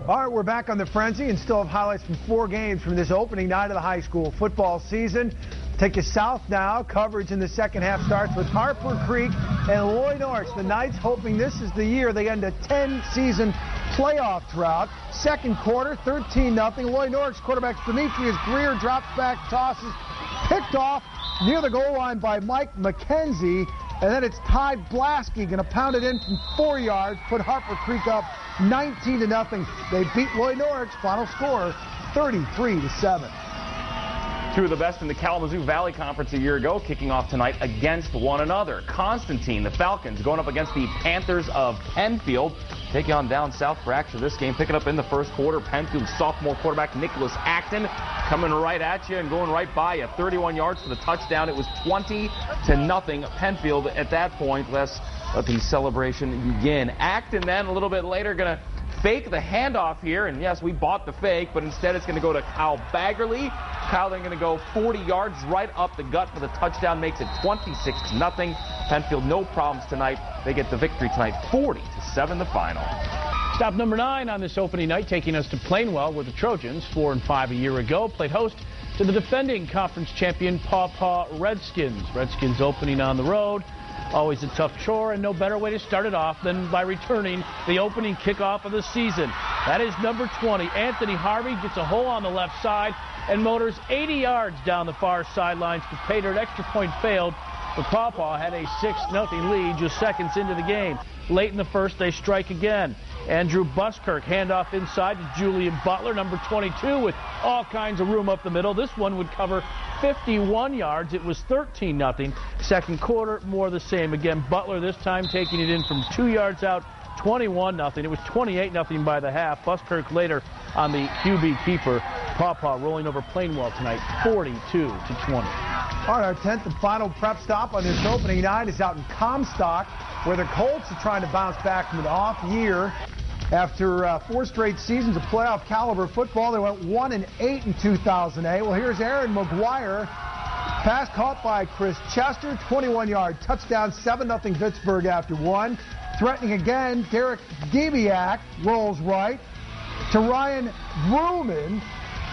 All right, we're back on the Frenzy and still have highlights from 4 games from this opening night of the high school football season. Take you south now. Coverage in the second half starts with Harper Creek and Loy Norris. The Knights hoping this is the year they end a 10-season playoff drought. Second quarter, 13-0. Loy Norris quarterback Demetrius Greer drops back, tosses, picked off near the goal line by Mike McKenzie. And then it's Ty Blasky going to pound it in from 4 yards, put Harper Creek up 19-0. They beat Loy Norris. Final score 33-7. Two of the best in the Kalamazoo Valley Conference a year ago, kicking off tonight against one another. Constantine, the Falcons, going up against the Panthers of Penfield, taking on down south for action this game. Picking up in the first quarter, Penfield sophomore quarterback Nicholas Acton coming right at you and going right by you. 31 yards for the touchdown. It was 20-0 Penfield at that point. Let's let the celebration begin. Acton then a little bit later going to fake the handoff here, and yes, we bought the fake, but instead it's going to go to Kyle Baggerly. Kyle then going to go 40 yards right up the gut for the touchdown, makes it 26-0. Penfield no problems tonight. They get the victory tonight, 40-7 the final. Stop number 9 on this opening night, taking us to Plainwell, where the Trojans, 4-5 a year ago, played host to the defending conference champion Pawpaw Redskins. Redskins opening on the road. Always a tough chore, and no better way to start it off than by returning the opening kickoff of the season. That is number 20. Anthony Harvey gets a hole on the left side and motors 80 yards down the far sidelines to pay dirt. Extra point failed, but Pawpaw had a 6-0 lead just seconds into the game. Late in the first, they strike again. Andrew Buskirk, handoff inside to Julian Butler, number 22, with all kinds of room up the middle. This one would cover 51 yards. It was 13-0. Second quarter, more the same. Again, Butler this time taking it in from 2 yards out, 21-0. It was 28-0 by the half. Buskirk later on the QB keeper. Pawpaw rolling over Plainwell tonight, 42-20. All right, our 10th and final prep stop on this opening night is out in Comstock, where the Colts are trying to bounce back from an off year. After 4 straight seasons of playoff caliber football, they went 1-8 in 2008. Well, here's Aaron McGuire. Pass caught by Chris Chester, 21-yard touchdown, 7-0 Pittsburgh after 1. Threatening again, Derek Debiak rolls right to Ryan Vrooman.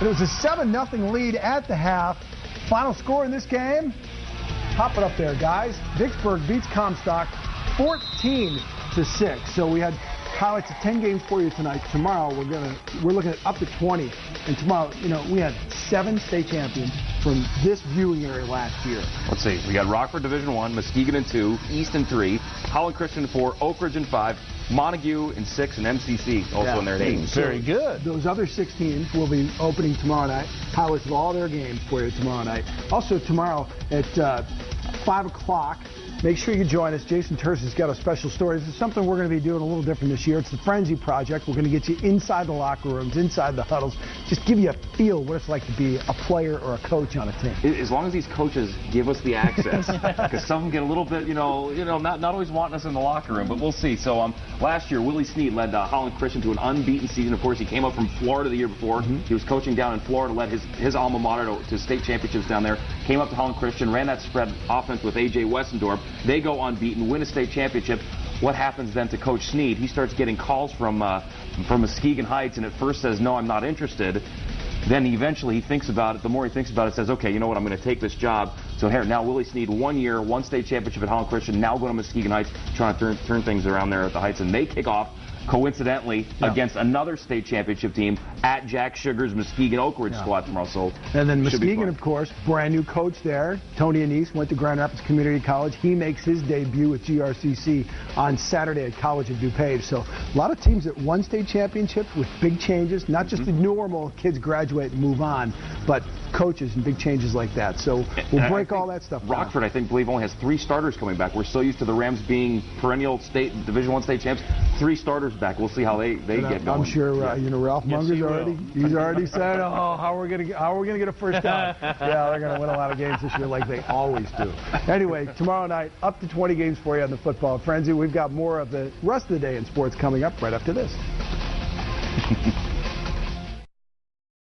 It was a 7-0 lead at the half. Final score in this game? Pop it up there, guys. Vicksburg beats Comstock 14-6. So we had highlights of 10 games for you tonight. Tomorrow we're looking at up to 20. And tomorrow, we had 7 state champions from this viewing area last year. Let's see. We got Rockford Division 1, Muskegon in 2, East in 3, Holland Christian in 4, Oak Ridge in 5, Montague in 6, and MCC also in there at 8. Very good. Those other 6 teams will be opening tomorrow night. Highlights of all their games for you tomorrow night. Also tomorrow at 5 o'clock. Make sure you join us. Jason Terse has got a special story. This is something we're going to be doing a little different this year. It's the Frenzy Project. We're going to get you inside the locker rooms, inside the huddles, just give you a feel what it's like to be a player or a coach on a team. As long as these coaches give us the access, because some get a little bit, not always wanting us in the locker room, but we'll see. So last year, Willie Snead led Holland Christian to an unbeaten season. Of course, he came up from Florida the year before. He was coaching down in Florida, led his alma mater to state championships down there. Came up to Holland Christian, ran that spread offense with A.J. Westendorp. They go unbeaten, win a state championship. What happens then to Coach Snead? He starts getting calls from Muskegon Heights, and at first says, no, I'm not interested. Then eventually he thinks about it. The more he thinks about it, says, okay, you know what, I'm going to take this job. So here, now Willie Snead, 1 year, 1 state championship at Holland Christian, now going to Muskegon Heights, trying to turn things around there at the Heights, and they kick off coincidentally against another state championship team at Jack Sugar's Muskegon Oak Ridge squad tomorrow. So and then Muskegon, of course, brand new coach there. Tony Anise went to Grand Rapids Community College. He makes his debut with GRCC on Saturday at College of DuPage. So a lot of teams that won state championships with big changes, not just the normal kids graduate and move on, but coaches and big changes like that. So we'll break all that stuff down. Rockford, I believe only has 3 starters coming back. We're so used to the Rams being perennial Division I state champs. 3 starters back. We'll see how they get going. I'm sure Ralph Munger's already said, oh, how are we gonna get a first down? Yeah, they're gonna win a lot of games this year like they always do. Anyway, tomorrow night up to 20 games for you on the Football Frenzy. We've got more of the rest of the day in sports coming up right after this.